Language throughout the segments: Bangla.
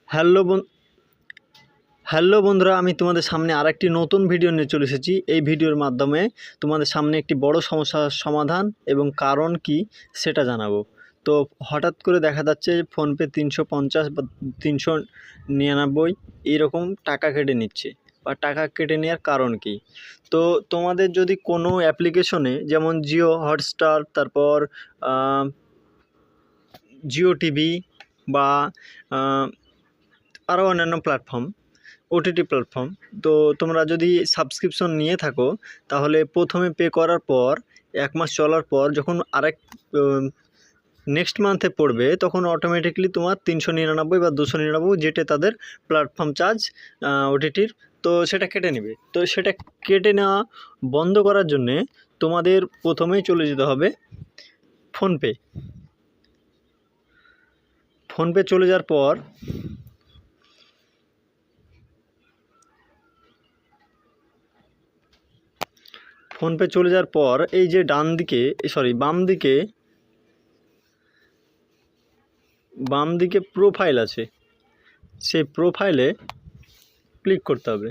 হ্যালো হ্যালো বন্ধুরা, আমি তোমাদের সামনে আরেকটি নতুন ভিডিও নিয়ে চলে এসেছি। এই ভিডিওর মাধ্যমে তোমাদের সামনে একটি বড় সমস্যার সমাধান এবং কারণ কি সেটা জানাবো। তো হঠাৎ করে দেখা যাচ্ছে ফোনপে 350 বা 399 এইরকম টাকা কেটে নিচ্ছে, বা টাকা কেটে নেওয়ার কারণ কি। তো তোমাদের যদি কোনো অ্যাপ্লিকেশনে, যেমন জিও হটস্টার, তারপর জিও টিভি বা আরও অন্যান্য প্ল্যাটফর্ম, ওটিটি প্ল্যাটফর্ম, তো তোমরা যদি সাবস্ক্রিপশন নিয়ে থাকো, তাহলে প্রথমে পে করার পর 1 মাস চলার পর যখন নেক্সট মান্থে পড়বে, তখন অটোমেটিকলি তোমার 399 বা 299, যেটা তাদের প্ল্যাটফর্ম চার্জ ওটিটির, তো সেটা কেটে নেবে। তো সেটা কেটে নেওয়া বন্ধ করার জন্যে তোমাদের প্রথমেই চলে যেতে হবে ফোনপে। চলে যাওয়ার পর এই যে বাম দিকে প্রোফাইল আছে, সেই প্রোফাইলে ক্লিক করতে হবে।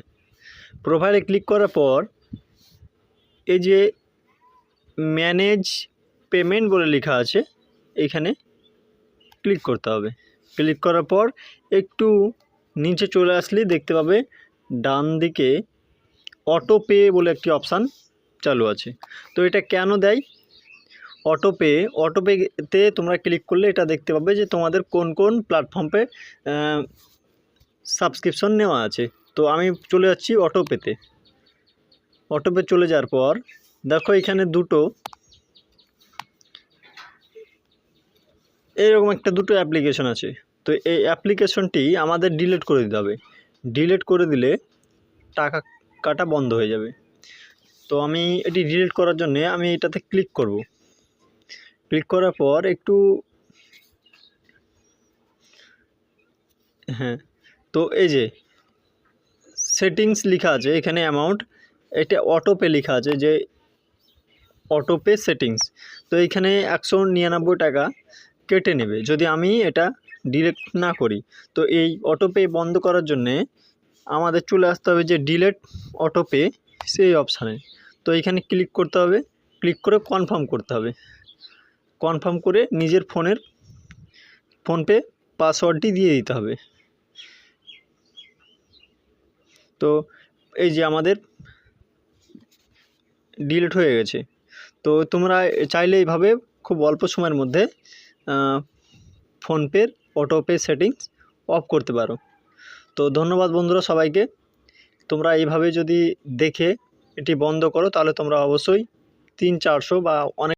প্রোফাইলে ক্লিক করার পর এই যে ম্যানেজ পেমেন্ট বলে লেখা আছে, এইখানে ক্লিক করতে হবে। ক্লিক করার পর একটু নিচে চলে আসলেই দেখতে পাবে ডান দিকে অটো পে বলে একটি অপশান চালু আছে। তো এটা কেন দেয়? অটোপেতে তোমরা ক্লিক করলে এটা দেখতে পাবে যে তোমাদের কোন কোন প্ল্যাটফর্মে সাবস্ক্রিপশন নেওয়া আছে। তো আমি চলে যাচ্ছি অটোপে চলে যাওয়ার পর দেখো এখানে এরকম দুটো অ্যাপ্লিকেশন আছে। তো এই অ্যাপ্লিকেশনটি আমাদের ডিলিট করে দিতে হবে। ডিলিট করে দিলে টাকা কাটা বন্ধ হয়ে যাবে। তো আমি এটি ডিলিট করার জন্যে আমি এটাতে ক্লিক করব। ক্লিক করার পর তো এই যে সেটিংস লেখা আছে এখানে, অ্যামাউন্ট, এটা অটোপে লেখা আছে যে অটোপে সেটিংস। তো এইখানে 199 টাকা কেটে নেবে যদি আমি এটা ডিলিট না করি। তো এই অটোপে বন্ধ করার জন্যে আমাদের চলে আসতে হবে যে ডিলিট অটোপে, সেই অপশানে। তো এইখানে ক্লিক করতে হবে। ক্লিক করে কনফার্ম করতে হবে। কনফার্ম করে নিজের ফোনপে পাসওয়ার্ডটি দিয়ে দিতে হবে। তো এই যে আমাদের ডিলিট হয়ে গেছে। তো তোমরা চাইলে এইভাবে খুব অল্প সময়ের মধ্যে ফোনপের অটোপে সেটিংস অফ করতে পারো। তো ধন্যবাদ বন্ধুরা সবাইকে। তোমরা এইভাবে যদি দেখে এটি বন্ধ করো, তাহলে তোমরা অবশ্যই 300-400 বা অনেক